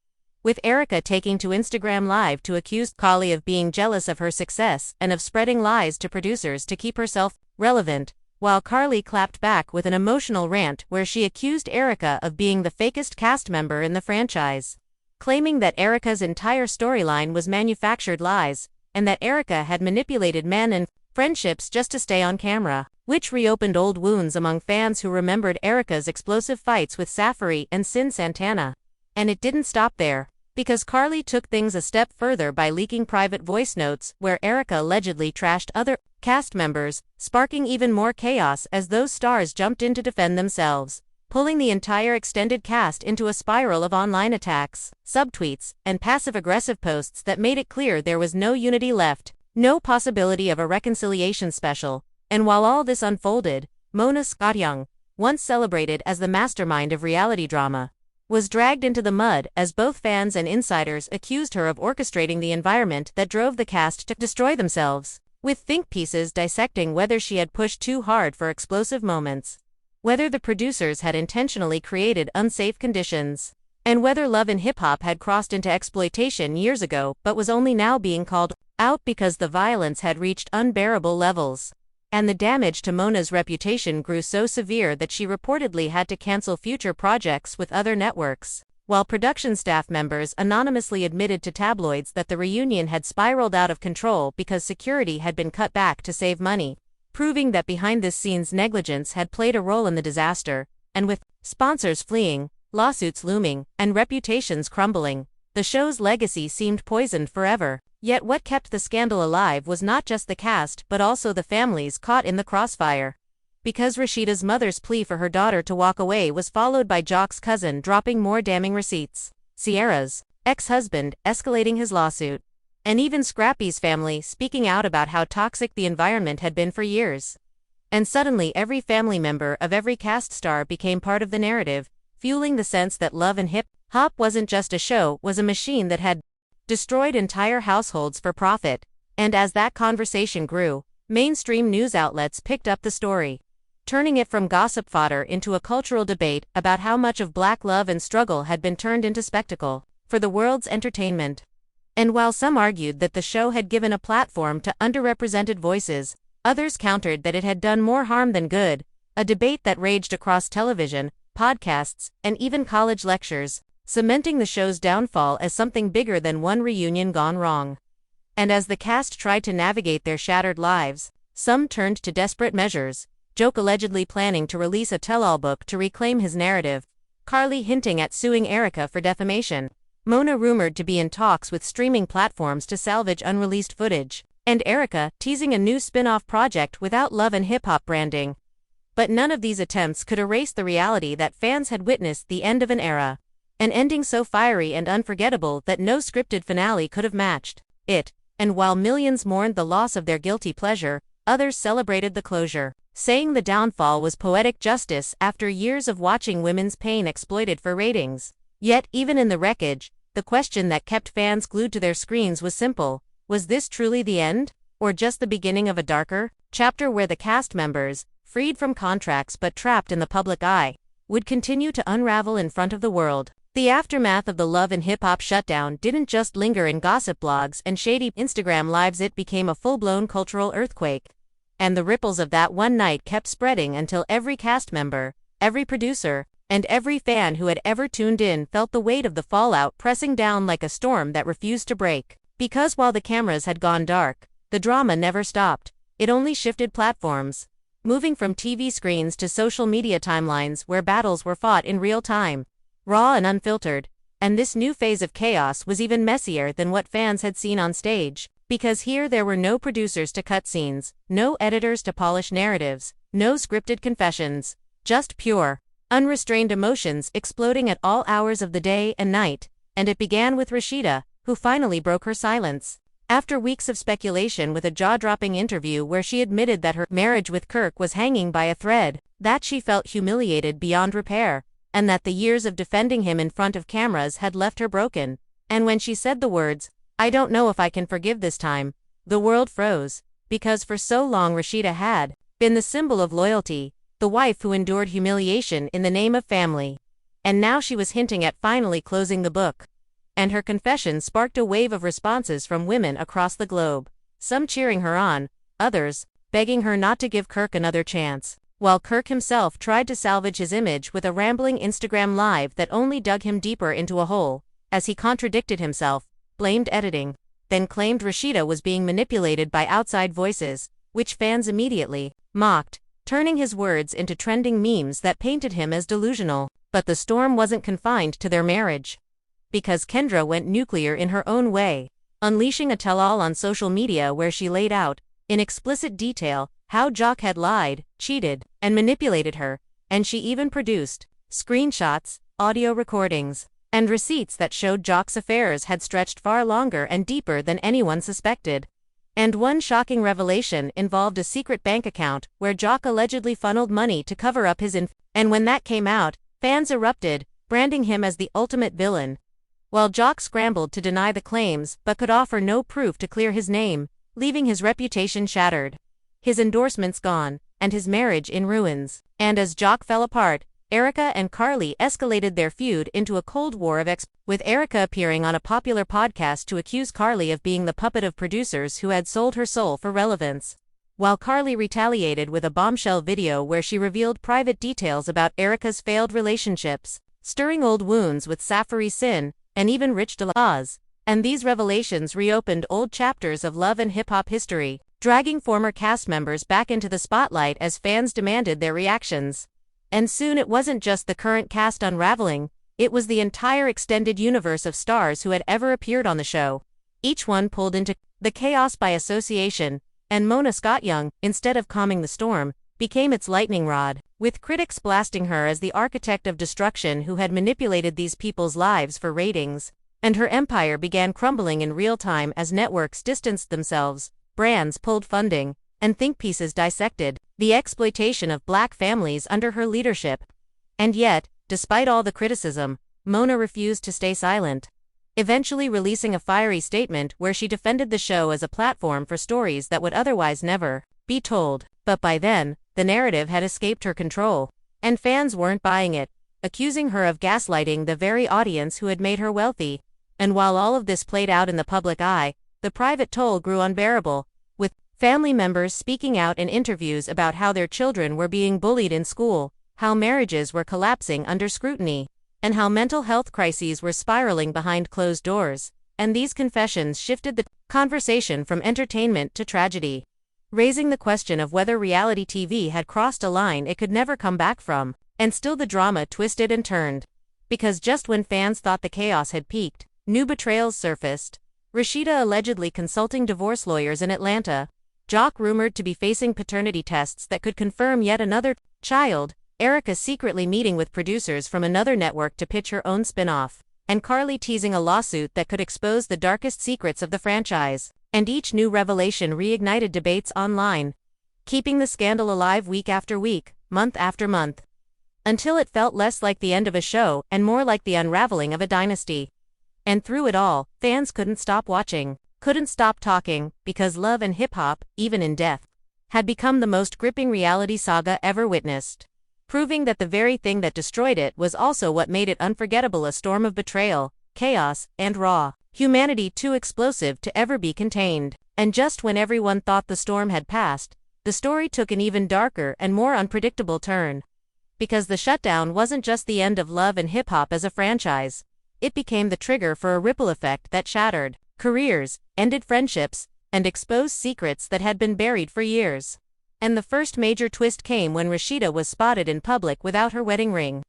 with Erica taking to Instagram Live to accuse Carly of being jealous of her success and of spreading lies to producers to keep herself relevant, while Carly clapped back with an emotional rant where she accused Erica of being the fakest cast member in the franchise, claiming that Erica's entire storyline was manufactured lies, and that Erica had manipulated men and friendships just to stay on camera. which reopened old wounds among fans who remembered Erica's explosive fights with Safari and Sin Santana. And it didn't stop there, because Carly took things a step further by leaking private voice notes where Erica allegedly trashed other cast members, sparking even more chaos as those stars jumped in to defend themselves, pulling the entire extended cast into a spiral of online attacks, subtweets, and passive-aggressive posts that made it clear there was no unity left, no possibility of a reconciliation special. And while all this unfolded, Mona Scott-Young, once celebrated as the mastermind of reality drama, was dragged into the mud as both fans and insiders accused her of orchestrating the environment that drove the cast to destroy themselves, with think pieces dissecting whether she had pushed too hard for explosive moments, whether the producers had intentionally created unsafe conditions, and whether love and hip-hop had crossed into exploitation years ago but was only now being called out because the violence had reached unbearable levels. And the damage to Mona's reputation grew so severe that she reportedly had to cancel future projects with other networks, while production staff members anonymously admitted to tabloids that the reunion had spiraled out of control because security had been cut back to save money, proving that behind-the-scenes negligence had played a role in the disaster. And with sponsors fleeing, lawsuits looming, and reputations crumbling, the show's legacy seemed poisoned forever. Yet what kept the scandal alive was not just the cast but also the families caught in the crossfire. Because Rashida's mother's plea for her daughter to walk away was followed by Jock's cousin dropping more damning receipts, Sierra's ex-husband escalating his lawsuit, and even Scrappy's family speaking out about how toxic the environment had been for years. And suddenly every family member of every cast star became part of the narrative, fueling the sense that Love and Hip Hop wasn't just a show, was a machine that had destroyed entire households for profit. And as that conversation grew, mainstream news outlets picked up the story, turning it from gossip fodder into a cultural debate about how much of Black love and struggle had been turned into spectacle for the world's entertainment. And while some argued that the show had given a platform to underrepresented voices, others countered that it had done more harm than good, a debate that raged across television, podcasts, and even college lectures, cementing the show's downfall as something bigger than one reunion gone wrong. And as the cast tried to navigate their shattered lives, some turned to desperate measures, Joke allegedly planning to release a tell-all book to reclaim his narrative, Carly hinting at suing Erica for defamation, Mona rumored to be in talks with streaming platforms to salvage unreleased footage, and Erica teasing a new spin-off project without Love and Hip Hop branding. But none of these attempts could erase the reality that fans had witnessed the end of an era, an ending so fiery and unforgettable that no scripted finale could have matched it. And while millions mourned the loss of their guilty pleasure, others celebrated the closure, saying the downfall was poetic justice after years of watching women's pain exploited for ratings. Yet, even in the wreckage, the question that kept fans glued to their screens was simple: was this truly the end, or just the beginning of a darker chapter where the cast members, freed from contracts but trapped in the public eye, would continue to unravel in front of the world? The aftermath of the Love and Hip Hop shutdown didn't just linger in gossip blogs and shady Instagram lives, it became a full-blown cultural earthquake. And the ripples of that one night kept spreading until every cast member, every producer, and every fan who had ever tuned in felt the weight of the fallout pressing down like a storm that refused to break. Because while the cameras had gone dark, the drama never stopped. It only shifted platforms, moving from TV screens to social media timelines where battles were fought in real time, raw and unfiltered. And this new phase of chaos was even messier than what fans had seen on stage, because here there were no producers to cut scenes, no editors to polish narratives, no scripted confessions, just pure, unrestrained emotions exploding at all hours of the day and night. And it began with Rashida, who finally broke her silence. After weeks of speculation, with a jaw-dropping interview where she admitted that her marriage with Kirk was hanging by a thread, that she felt humiliated beyond repair, and that the years of defending him in front of cameras had left her broken. And when she said the words, "I don't know if I can forgive this time," the world froze, because for so long Rashida had been the symbol of loyalty, the wife who endured humiliation in the name of family. And now she was hinting at finally closing the book. And her confession sparked a wave of responses from women across the globe, some cheering her on, others begging her not to give Kirk another chance, while Kirk himself tried to salvage his image with a rambling Instagram live that only dug him deeper into a hole, as he contradicted himself, blamed editing, then claimed Rashida was being manipulated by outside voices, which fans immediately mocked. turning his words into trending memes that painted him as delusional. But the storm wasn't confined to their marriage. Because Kendra went nuclear in her own way, unleashing a tell-all on social media where she laid out, in explicit detail, how Jock had lied, cheated, and manipulated her, and she even produced screenshots, audio recordings, and receipts that showed Jock's affairs had stretched far longer and deeper than anyone suspected. And one shocking revelation involved a secret bank account where Jock allegedly funneled money to cover up his and when that came out, fans erupted, branding him as the ultimate villain. While Jock scrambled to deny the claims but could offer no proof to clear his name, leaving his reputation shattered, his endorsements gone, and his marriage in ruins. And as Jock fell apart, Erica and Carly escalated their feud into a cold war of with Erica appearing on a popular podcast to accuse Carly of being the puppet of producers who had sold her soul for relevance, while Carly retaliated with a Bombshell video where she revealed private details about Erica's failed relationships, stirring old wounds with Safari Sin, and even Rich DeLaz. And these revelations reopened old chapters of love and hip-hop history, dragging former cast members back into the spotlight as fans demanded their reactions. And soon it wasn't just the current cast unraveling, it was the entire extended universe of stars who had ever appeared on the show, each one pulled into the chaos by association, and Mona Scott-Young, instead of calming the storm, became its lightning rod, with critics blasting her as the architect of destruction who had manipulated these people's lives for ratings. And her empire began crumbling in real time as networks distanced themselves, brands pulled funding, and think pieces dissected the exploitation of Black families under her leadership. And yet, despite all the criticism, Mona refused to stay silent, eventually releasing a fiery statement where she defended the show as a platform for stories that would otherwise never be told. But by then, the narrative had escaped her control, and fans weren't buying it, accusing her of gaslighting the very audience who had made her wealthy. And while all of this played out in the public eye, the private toll grew unbearable, with family members speaking out in interviews about how their children were being bullied in school, how marriages were collapsing under scrutiny, and how mental health crises were spiraling behind closed doors. And these confessions shifted the conversation from entertainment to tragedy, raising the question of whether reality TV had crossed a line it could never come back from. And still the drama twisted and turned. Because just when fans thought the chaos had peaked, new betrayals surfaced. Rashida allegedly consulting divorce lawyers in Atlanta, Jock rumored to be facing paternity tests that could confirm yet another child, Erica secretly meeting with producers from another network to pitch her own spin-off, and Carly teasing a lawsuit that could expose the darkest secrets of the franchise. And each new revelation reignited debates online, keeping the scandal alive week after week, month after month, until it felt less like the end of a show and more like the unraveling of a dynasty. And through it all, fans couldn't stop watching, couldn't stop talking, because love and hip-hop, even in death, had become the most gripping reality saga ever witnessed, proving that the very thing that destroyed it was also what made it unforgettable, a storm of betrayal, chaos, and raw humanity too explosive to ever be contained. And just when everyone thought the storm had passed, the story took an even darker and more unpredictable turn. Because the shutdown wasn't just the end of love and hip-hop as a franchise, it became the trigger for a ripple effect that shattered careers, ended friendships, and exposed secrets that had been buried for years. And the first major twist came when Rashida was spotted in public without her wedding ring,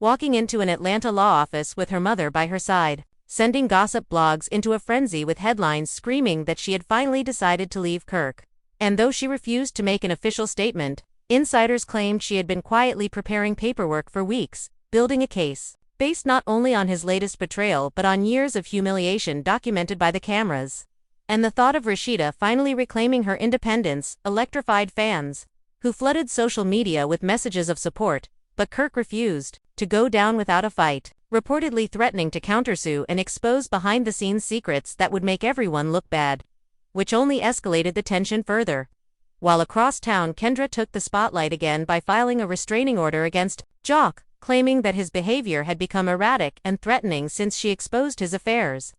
walking into an Atlanta law office with her mother by her side, sending gossip blogs into a frenzy with headlines screaming that she had finally decided to leave Kirk. And though she refused to make an official statement, insiders claimed she had been quietly preparing paperwork for weeks, building a case based not only on his latest betrayal but on years of humiliation documented by the cameras. And the thought of Rashida finally reclaiming her independence electrified fans, who flooded social media with messages of support. But Kirk refused to go down without a fight, reportedly threatening to countersue and expose behind-the-scenes secrets that would make everyone look bad, which only escalated the tension further. While across town, Kendra took the spotlight again by filing a restraining order against Jock, claiming that his behavior had become erratic and threatening since she exposed his affairs.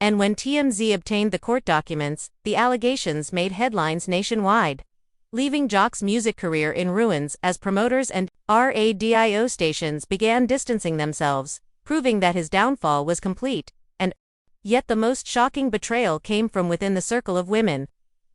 And when TMZ obtained the court documents, the allegations made headlines nationwide, leaving Jock's music career in ruins as promoters and radio stations began distancing themselves, proving that his downfall was complete. And yet the most shocking betrayal came from within the circle of women.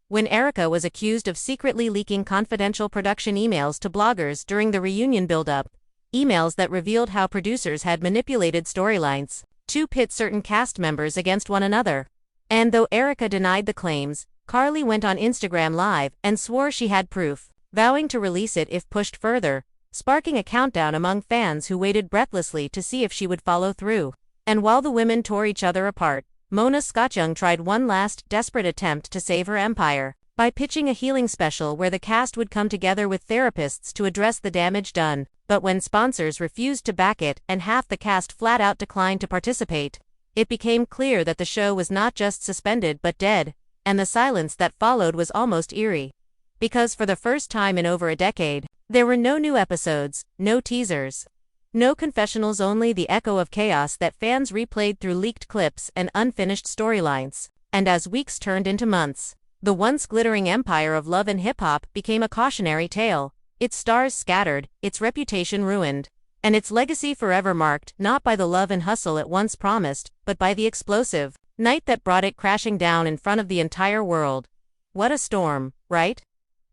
when Erika was accused of secretly leaking confidential production emails to bloggers during the reunion build-up, emails that revealed how producers had manipulated storylines to pit certain cast members against one another. And though Erika denied the claims, Carly went on Instagram Live and swore she had proof, vowing to release it if pushed further, sparking a countdown among fans who waited breathlessly to see if she would follow through. And while the women tore each other apart, Mona Scotyoung tried one last, desperate attempt to save her empire by pitching a healing special where the cast would come together with therapists to address the damage done. But when sponsors refused to back it and half the cast flat out declined to participate, it became clear that the show was not just suspended but dead, and the silence that followed was almost eerie. Because for the first time in over a decade, there were no new episodes, no teasers, no confessionals, only the echo of chaos that fans replayed through leaked clips and unfinished storylines. And as weeks turned into months, the once glittering empire of love and hip-hop became a cautionary tale, its stars scattered, its reputation ruined, and its legacy forever marked not by the love and hustle it once promised, but by the explosive night that brought it crashing down in front of the entire world. What a storm, right?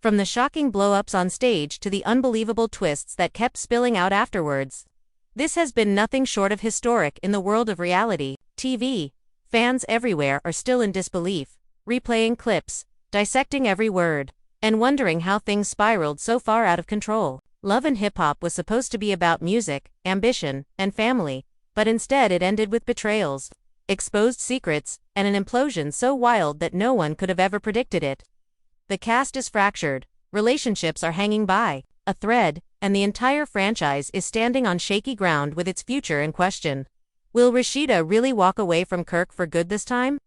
From the shocking blow-ups on stage to the unbelievable twists that kept spilling out afterwards. This has been nothing short of historic in the world of reality TV. Fans everywhere are still in disbelief, replaying clips, dissecting every word, and wondering how things spiraled so far out of control. Love and hip-hop was supposed to be about music, ambition, and family, but instead it ended with betrayals, exposed secrets, and an implosion so wild that no one could have ever predicted it. The cast is fractured, relationships are hanging by a thread, and the entire franchise is standing on shaky ground with its future in question. Will Rashida really walk away from Kirk for good this time?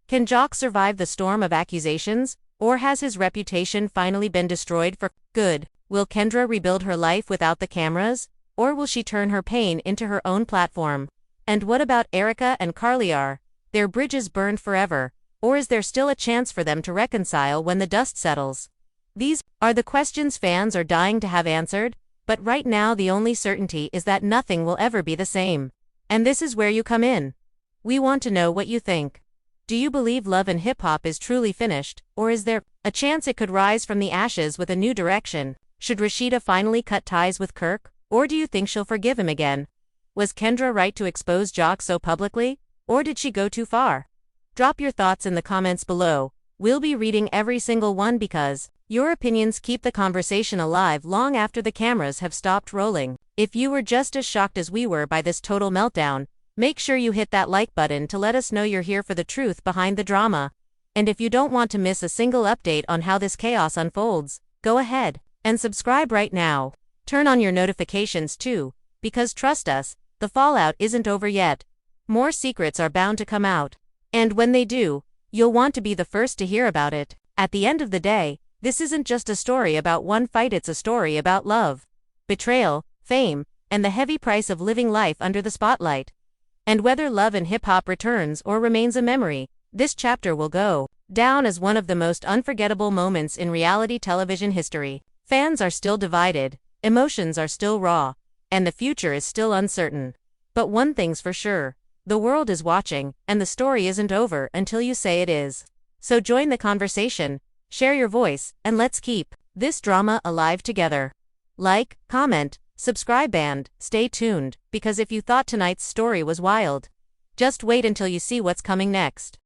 Can Jock survive the storm of accusations, or has his reputation finally been destroyed for good? Will Kendra rebuild her life without the cameras, or will she turn her pain into her own platform? And what about Erika and Carly? Are their bridges burned forever, or is there still a chance for them to reconcile when the dust settles? These are the questions fans are dying to have answered, but right now the only certainty is that nothing will ever be the same. And this is where you come in. We want to know what you think. Do you believe Love and Hip Hop is truly finished, or is there a chance it could rise from the ashes with a new direction? Should Rashida finally cut ties with Kirk, or do you think she'll forgive him again? Was Kendra right to expose Jock so publicly, or did she go too far? Drop your thoughts in the comments below. We'll be reading every single one because your opinions keep the conversation alive long after the cameras have stopped rolling. If you were just as shocked as we were by this total meltdown, make sure you hit that like button to let us know you're here for the truth behind the drama. And if you don't want to miss a single update on how this chaos unfolds, go ahead and subscribe right now. Turn on your notifications too, because trust us, the fallout isn't over yet. More secrets are bound to come out. And when they do, you'll want to be the first to hear about it. At the end of the day, this isn't just a story about one fight, it's a story about love, betrayal, fame, and the heavy price of living life under the spotlight. And whether Love and Hip Hop returns or remains a memory, this chapter will go down as one of the most unforgettable moments in reality television history. Fans are still divided, emotions are still raw, and the future is still uncertain. But one thing's for sure, the world is watching, and the story isn't over until you say it is. So join the conversation, share your voice, and let's keep this drama alive together. Like, comment, subscribe, and stay tuned, because if you thought tonight's story was wild, just wait until you see what's coming next.